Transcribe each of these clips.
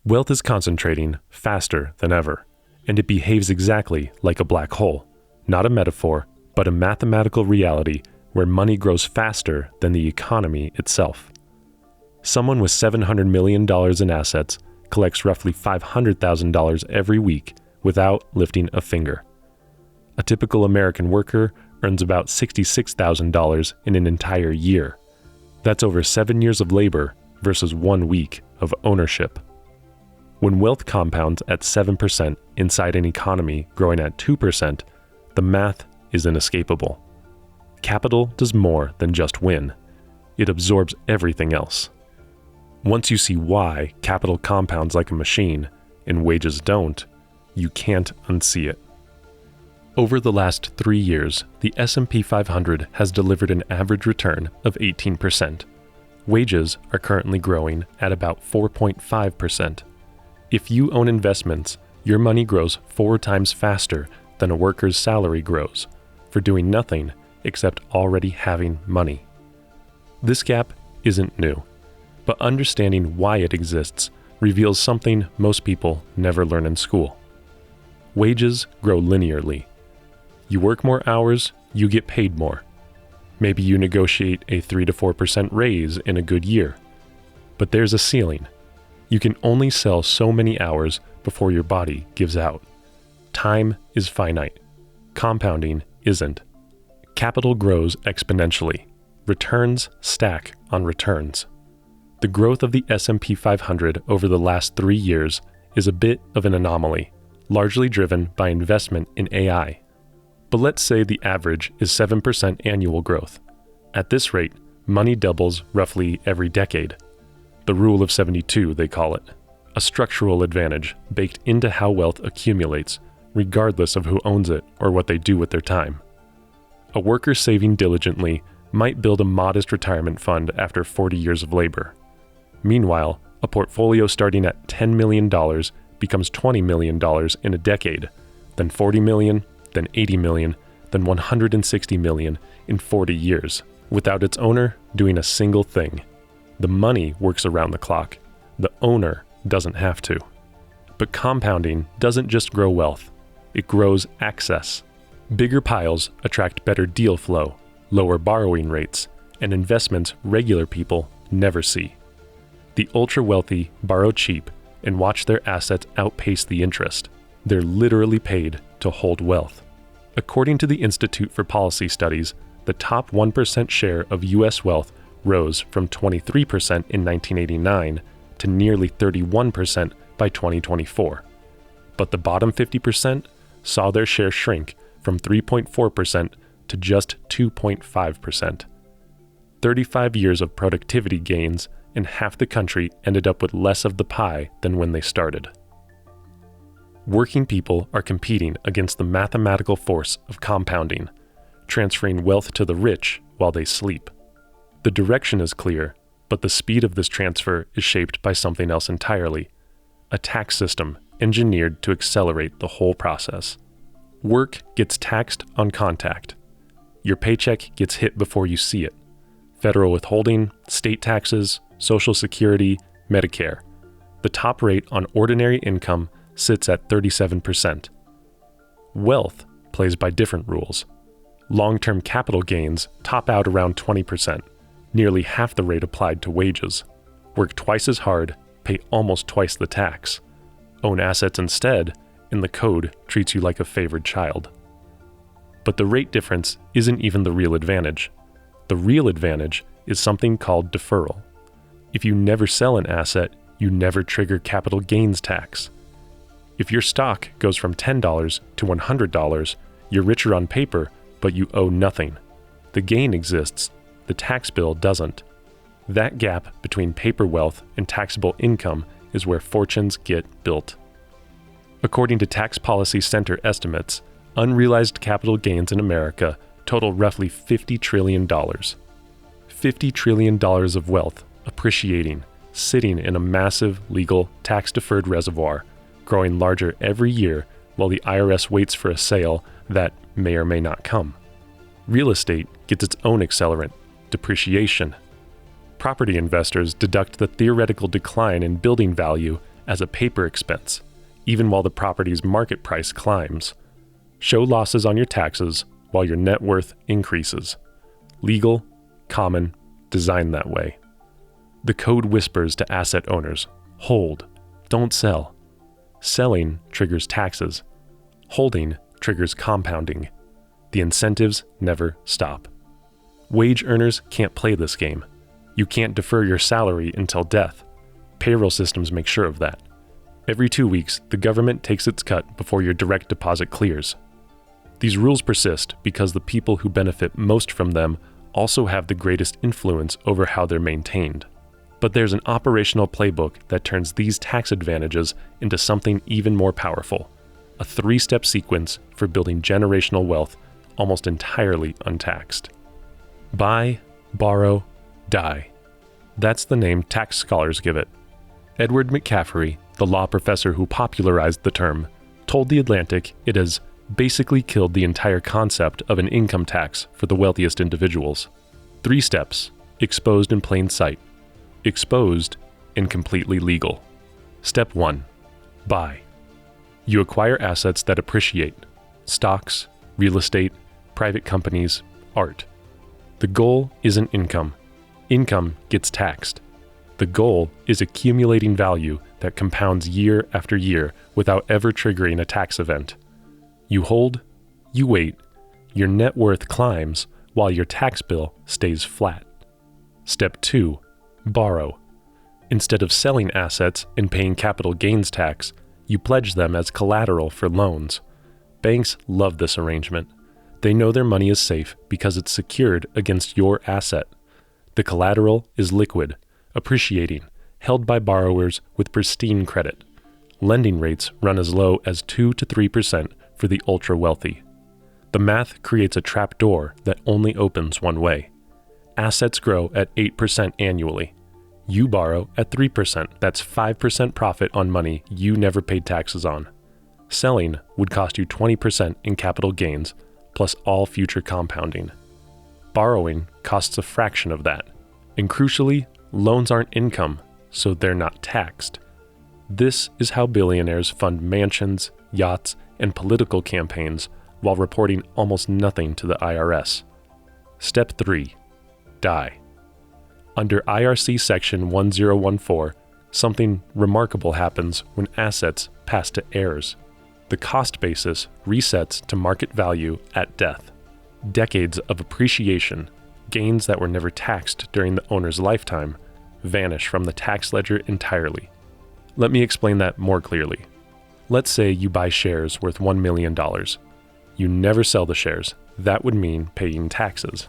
Wealth is concentrating faster than ever, and it behaves exactly like a black hole. Not a metaphor, but a mathematical reality where money grows faster than the economy itself. Someone with $700 million in assets collects roughly $500,000 every week without lifting a finger. A typical American worker earns about $66,000 in an entire year. That's over 7 years of labor versus 1 week of ownership. When wealth compounds at 7% inside an economy growing at 2%, the math is inescapable. Capital does more than just win. It absorbs everything else. Once you see why capital compounds like a machine and wages don't, you can't unsee it. Over the last 3 years, the S&P 500 has delivered an average return of 18%. Wages are currently growing at about 4.5%. If you own investments, your money grows 4 times faster than a worker's salary grows for doing nothing except already having money. This gap isn't new, but understanding why it exists reveals something most people never learn in school. Wages grow linearly. You work more hours, you get paid more. Maybe you negotiate a 3 to 4% raise in a good year. But there's a ceiling. You can only sell so many hours before your body gives out. Time is finite. Compounding isn't. Capital grows exponentially. Returns stack on returns. The growth of the S&P 500 over the last 3 years is a bit of an anomaly, largely driven by investment in AI. But let's say the average is 7% annual growth. At this rate, money doubles roughly every decade. The rule of 72, they call it. A structural advantage baked into how wealth accumulates, regardless of who owns it or what they do with their time. A worker saving diligently might build a modest retirement fund after 40 years of labor. Meanwhile, a portfolio starting at $10 million becomes $20 million in a decade, then $40 million, then $80 million, then $160 million in 40 years, without its owner doing a single thing. The money works around the clock. The owner doesn't have to. But compounding doesn't just grow wealth. It grows access. Bigger piles attract better deal flow, lower borrowing rates, and investments regular people never see. The ultra-wealthy borrow cheap and watch their assets outpace the interest. They're literally paid to hold wealth. According to the Institute for Policy Studies, the top 1% share of U.S. wealth rose from 23% in 1989 to nearly 31% by 2024. But the bottom 50% saw their share shrink from 3.4% to just 2.5%. 35 years of productivity gains, and half the country ended up with less of the pie than when they started. Working people are competing against the mathematical force of compounding, transferring wealth to the rich while they sleep. The direction is clear, but the speed of this transfer is shaped by something else entirely, a tax system engineered to accelerate the whole process. Work gets taxed on contact. Your paycheck gets hit before you see it. Federal withholding, state taxes, Social Security, Medicare. The top rate on ordinary income sits at 37%. Wealth plays by different rules. Long-term capital gains top out around 20%. Nearly half the rate applied to wages. Work twice as hard, pay almost twice the tax. Own assets instead, and the code treats you like a favored child. But the rate difference isn't even the real advantage. The real advantage is something called deferral. If you never sell an asset, you never trigger capital gains tax. If your stock goes from $10 to $100, you're richer on paper, but you owe nothing. The gain exists. The tax bill doesn't. That gap between paper wealth and taxable income is where fortunes get built. According to Tax Policy Center estimates, unrealized capital gains in America total roughly $50 trillion. $50 trillion of wealth appreciating, sitting in a massive legal tax-deferred reservoir, growing larger every year while the IRS waits for a sale that may or may not come. Real estate gets its own accelerant, depreciation. Property investors deduct the theoretical decline in building value as a paper expense, even while the property's market price climbs. Show losses on your taxes while your net worth increases. Legal, common, designed that way. The code whispers to asset owners, hold, don't sell. Selling triggers taxes. Holding triggers compounding. The incentives never stop. Wage earners can't play this game. You can't defer your salary until death. Payroll systems make sure of that. Every 2 weeks, the government takes its cut before your direct deposit clears. These rules persist because the people who benefit most from them also have the greatest influence over how they're maintained. But there's an operational playbook that turns these tax advantages into something even more powerful, a 3-step sequence for building generational wealth almost entirely untaxed. Buy, borrow, die. That's the name tax scholars give it. Edward McCaffrey, the law professor who popularized the term, told The Atlantic it has basically killed the entire concept of an income tax for the wealthiest individuals. 3 steps, exposed in plain sight, exposed and completely legal. Step 1. Buy. You acquire assets that appreciate: stocks, real estate, private companies, art. The goal isn't income. Income gets taxed. The goal is accumulating value that compounds year after year without ever triggering a tax event. You hold, you wait, your net worth climbs while your tax bill stays flat. Step 2. Borrow. Instead of selling assets and paying capital gains tax, you pledge them as collateral for loans. Banks love this arrangement. They know their money is safe because it's secured against your asset. The collateral is liquid, appreciating, held by borrowers with pristine credit. Lending rates run as low as 2 to 3% for the ultra-wealthy. The math creates a trap door that only opens one way. Assets grow at 8% annually. You borrow at 3%. That's 5% profit on money you never paid taxes on. Selling would cost you 20% in capital gains, plus all future compounding. Borrowing costs a fraction of that. And crucially, loans aren't income, so they're not taxed. This is how billionaires fund mansions, yachts, and political campaigns while reporting almost nothing to the IRS. Step 3. Die. Under IRC Section 1014, something remarkable happens when assets pass to heirs. The cost basis resets to market value at death. Decades of appreciation, gains that were never taxed during the owner's lifetime, vanish from the tax ledger entirely. Let me explain that more clearly. Let's say you buy shares worth $1 million. You never sell the shares. That would mean paying taxes.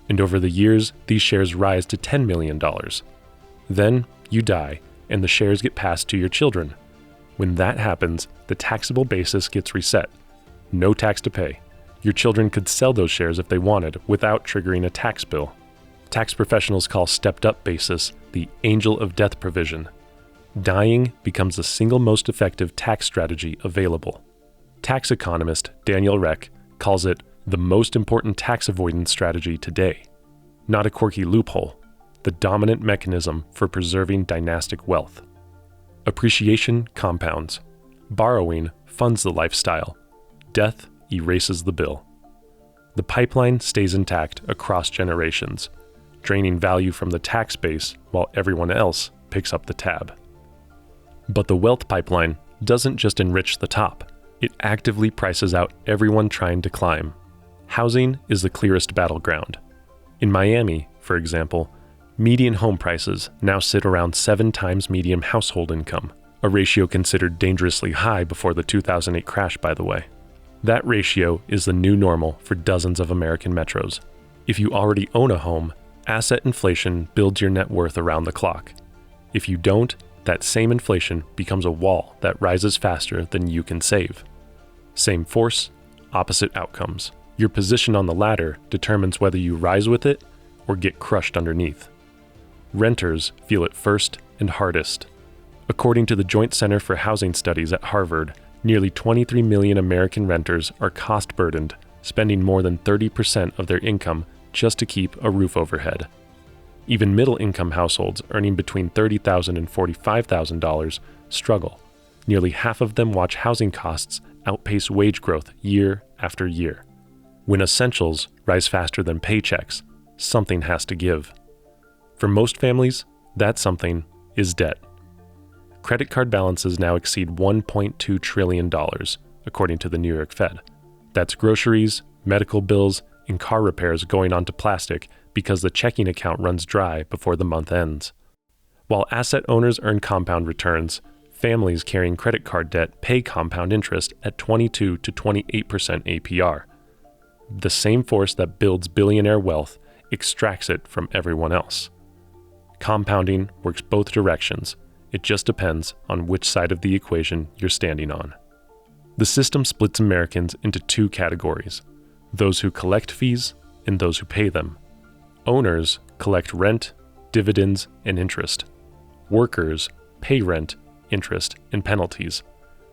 And over the years, these shares rise to $10 million. Then you die, and the shares get passed to your children. When that happens, the taxable basis gets reset. No tax to pay. Your children could sell those shares if they wanted without triggering a tax bill. Tax professionals call stepped-up basis the angel of death provision. Dying becomes the single most effective tax strategy available. Tax economist Daniel Reck calls it the most important tax avoidance strategy today. Not a quirky loophole, the dominant mechanism for preserving dynastic wealth. Appreciation compounds. Borrowing funds the lifestyle. Death erases the bill. The pipeline stays intact across generations, draining value from the tax base while everyone else picks up the tab. But the wealth pipeline doesn't just enrich the top. It actively prices out everyone trying to climb. Housing is the clearest battleground. In Miami, for example, median home prices now sit around 7 times median household income, a ratio considered dangerously high before the 2008 crash, by the way. That ratio is the new normal for dozens of American metros. If you already own a home, asset inflation builds your net worth around the clock. If you don't, that same inflation becomes a wall that rises faster than you can save. Same force, opposite outcomes. Your position on the ladder determines whether you rise with it or get crushed underneath. Renters feel it first and hardest. According to the Joint Center for Housing Studies at Harvard, nearly 23 million American renters are cost-burdened, spending more than 30% of their income just to keep a roof overhead. Even middle-income households earning between $30,000 and $45,000 struggle. Nearly half of them watch housing costs outpace wage growth year after year. When essentials rise faster than paychecks, something has to give. For most families, that something is debt. Credit card balances now exceed $1.2 trillion, according to the New York Fed. That's groceries, medical bills, and car repairs going onto plastic because the checking account runs dry before the month ends. While asset owners earn compound returns, families carrying credit card debt pay compound interest at 22 to 28% APR. The same force that builds billionaire wealth extracts it from everyone else. Compounding works both directions. It just depends on which side of the equation you're standing on. The system splits Americans into two categories: those who collect fees and those who pay them. Owners collect rent, dividends, and interest. Workers pay rent, interest, and penalties.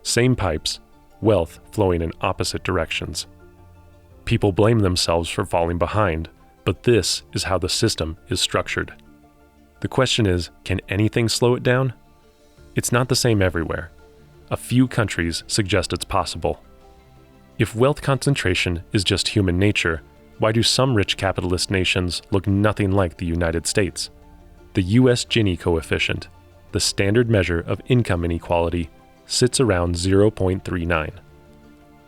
Same pipes, wealth flowing in opposite directions. People blame themselves for falling behind, but this is how the system is structured. The question is, can anything slow it down? It's not the same everywhere. A few countries suggest it's possible. If wealth concentration is just human nature, why do some rich capitalist nations look nothing like the United States? The U.S. Gini coefficient, the standard measure of income inequality, sits around 0.39.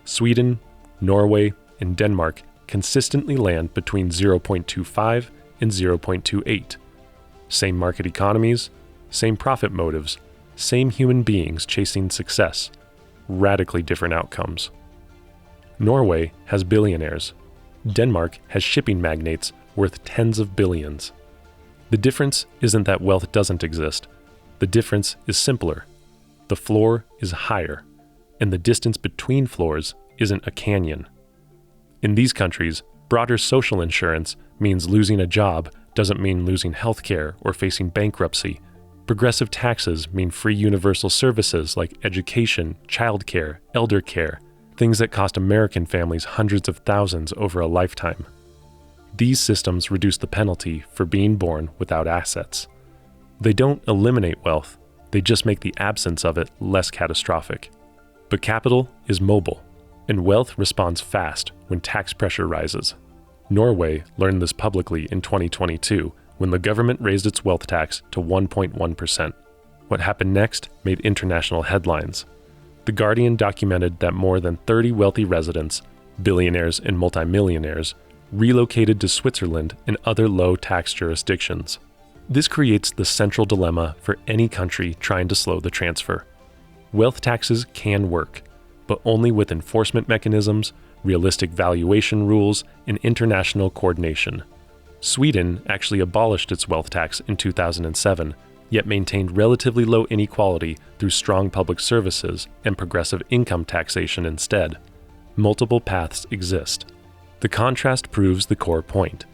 Sweden, Norway, and Denmark consistently land between 0.25 and 0.28. Same market economies, same profit motives, same human beings chasing success, radically different outcomes. Norway has billionaires. Denmark has shipping magnates worth tens of billions. The difference isn't that wealth doesn't exist. The difference is simpler. The floor is higher, and the distance between floors isn't a canyon. In these countries, broader social insurance means losing a job doesn't mean losing healthcare or facing bankruptcy. Progressive taxes mean free universal services like education, childcare, elder care, things that cost American families hundreds of thousands over a lifetime. These systems reduce the penalty for being born without assets. They don't eliminate wealth, they just make the absence of it less catastrophic. But capital is mobile, and wealth responds fast when tax pressure rises. Norway learned this publicly in 2022 when the government raised its wealth tax to 1.1%. What happened next made international headlines. The Guardian documented that more than 30 wealthy residents, billionaires and multimillionaires, relocated to Switzerland and other low-tax jurisdictions. This creates the central dilemma for any country trying to slow the transfer. Wealth taxes can work, but only with enforcement mechanisms, realistic valuation rules, and international coordination. Sweden actually abolished its wealth tax in 2007, yet maintained relatively low inequality through strong public services and progressive income taxation instead. Multiple paths exist. The contrast proves the core point.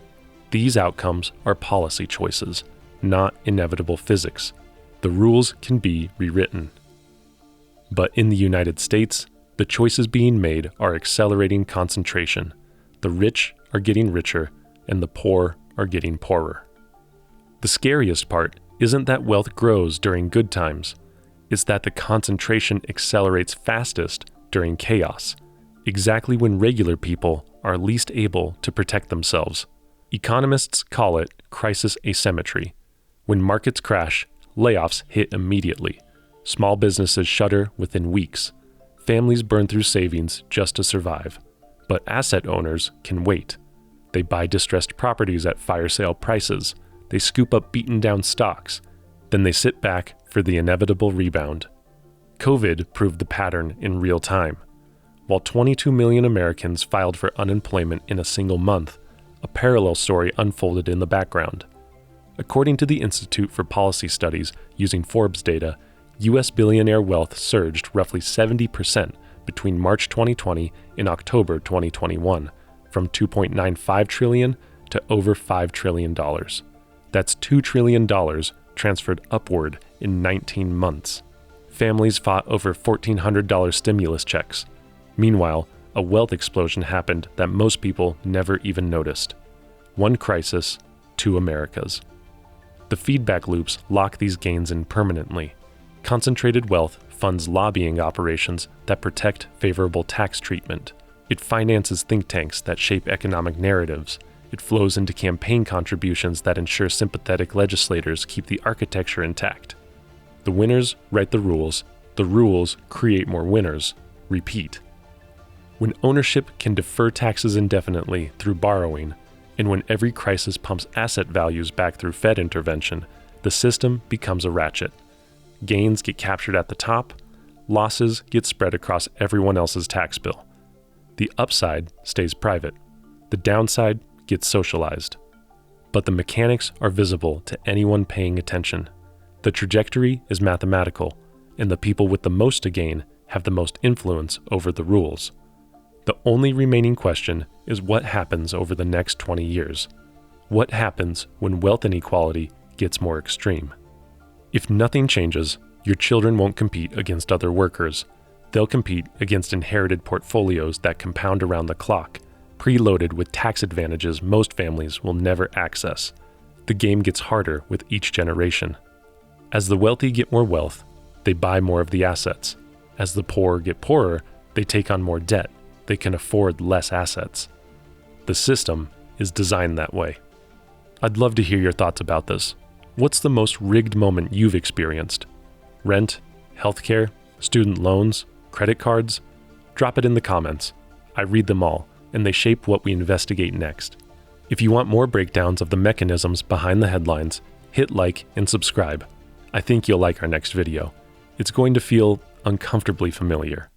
These outcomes are policy choices, not inevitable physics. The rules can be rewritten. But in the United States, the choices being made are accelerating concentration. The rich are getting richer, and the poor are getting poorer. The scariest part isn't that wealth grows during good times. It's that the concentration accelerates fastest during chaos, exactly when regular people are least able to protect themselves. Economists call it crisis asymmetry. When markets crash, layoffs hit immediately. Small businesses shutter within weeks. Families burn through savings just to survive. But asset owners can wait. They buy distressed properties at fire sale prices. They scoop up beaten down stocks. Then they sit back for the inevitable rebound. COVID proved the pattern in real time. While 22 million Americans filed for unemployment in a single month, a parallel story unfolded in the background. According to the Institute for Policy Studies, using Forbes data, U.S. billionaire wealth surged roughly 70% between March 2020 and October 2021, from $2.95 trillion to over $5 trillion. That's $2 trillion transferred upward in 19 months. Families fought over $1,400 stimulus checks. Meanwhile, a wealth explosion happened that most people never even noticed. One crisis, two Americas. The feedback loops lock these gains in permanently. Concentrated wealth funds lobbying operations that protect favorable tax treatment. It finances think tanks that shape economic narratives. It flows into campaign contributions that ensure sympathetic legislators keep the architecture intact. The winners write the rules create more winners. Repeat. When ownership can defer taxes indefinitely through borrowing, and when every crisis pumps asset values back through Fed intervention, the system becomes a ratchet. Gains get captured at the top, losses get spread across everyone else's tax bill. The upside stays private. The downside gets socialized. But the mechanics are visible to anyone paying attention. The trajectory is mathematical, and the people with the most to gain have the most influence over the rules. The only remaining question is what happens over the next 20 years. What happens when wealth inequality gets more extreme? If nothing changes, your children won't compete against other workers. They'll compete against inherited portfolios that compound around the clock, preloaded with tax advantages most families will never access. The game gets harder with each generation. As the wealthy get more wealth, they buy more of the assets. As the poor get poorer, they take on more debt. They can afford less assets. The system is designed that way. I'd love to hear your thoughts about this. What's the most rigged moment you've experienced? Rent, healthcare, student loans, credit cards? Drop it in the comments. I read them all, and they shape what we investigate next. If you want more breakdowns of the mechanisms behind the headlines, hit like and subscribe. I think you'll like our next video. It's going to feel uncomfortably familiar.